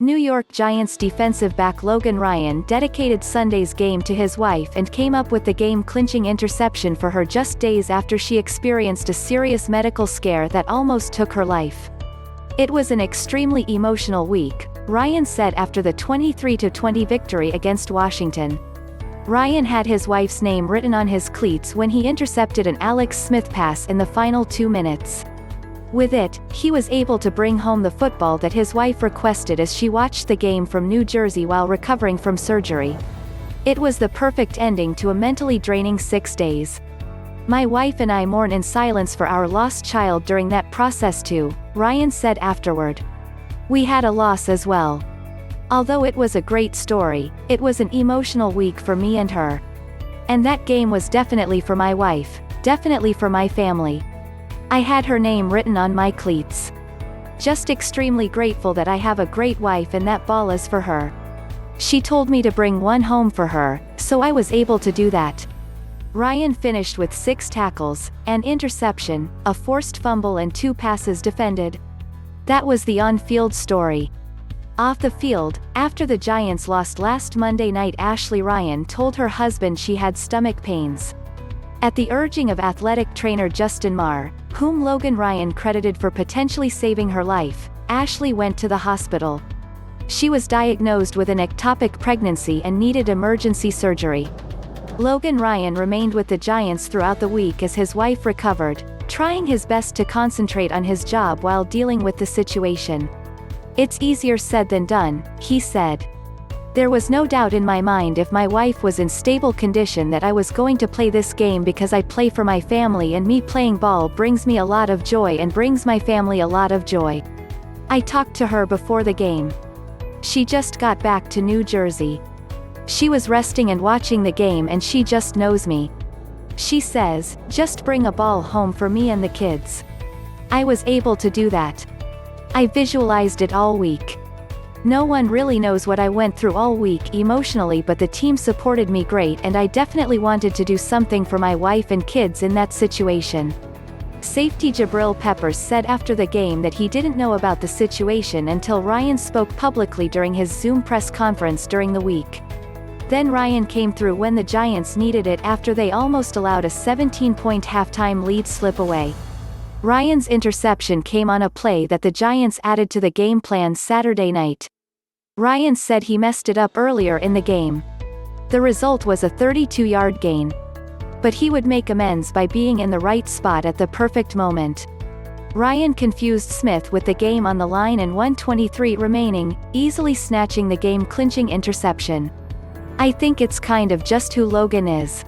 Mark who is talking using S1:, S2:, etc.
S1: New York Giants defensive back Logan Ryan dedicated Sunday's game to his wife and came up with the game-clinching interception for her just days after she experienced a serious medical scare that almost took her life. "It was an extremely emotional week," Ryan said after the 23-20 victory against Washington. Ryan had his wife's name written on his cleats when he intercepted an Alex Smith pass in the final 2 minutes. With it, he was able to bring home the football that his wife requested as she watched the game from New Jersey while recovering from surgery. "It was the perfect ending to a mentally draining 6 days. My wife and I mourn in silence for our lost child during that process too," Ryan said afterward. "We had a loss as well. Although it was a great story, it was an emotional week for me and her. And that game was definitely for my wife, definitely for my family. I had her name written on my cleats. Just extremely grateful that I have a great wife and that ball is for her. She told me to bring one home for her, so I was able to do that." Ryan finished with 6 tackles, an interception, a forced fumble and 2 passes defended. That was the on-field story. Off the field, after the Giants lost last Monday night, Ashley Ryan told her husband she had stomach pains. At the urging of athletic trainer Justin Maher, whom Logan Ryan credited for potentially saving her life, Ashley went to the hospital. She was diagnosed with an ectopic pregnancy and needed emergency surgery. Logan Ryan remained with the Giants throughout the week as his wife recovered, trying his best to concentrate on his job while dealing with the situation. "It's easier said than done," he said. "There was no doubt in my mind if my wife was in stable condition that I was going to play this game because I play for my family and me playing ball brings me a lot of joy and brings my family a lot of joy. I talked to her before the game. She just got back to New Jersey. She was resting and watching the game and she just knows me. She says, just bring a ball home for me and the kids. I was able to do that. I visualized it all week. No one really knows what I went through all week emotionally, but the team supported me great and I definitely wanted to do something for my wife and kids in that situation." Safety Jabrill Peppers said after the game that he didn't know about the situation until Ryan spoke publicly during his Zoom press conference during the week. Then Ryan came through when the Giants needed it after they almost allowed a 17-point halftime lead slip away. Ryan's interception came on a play that the Giants added to the game plan Saturday night. Ryan said he messed it up earlier in the game. The result was a 32-yard gain. But he would make amends by being in the right spot at the perfect moment. Ryan confused Smith with the game on the line and 1:23 remaining, easily snatching the game-clinching interception. "I think it's kind of just who Logan is.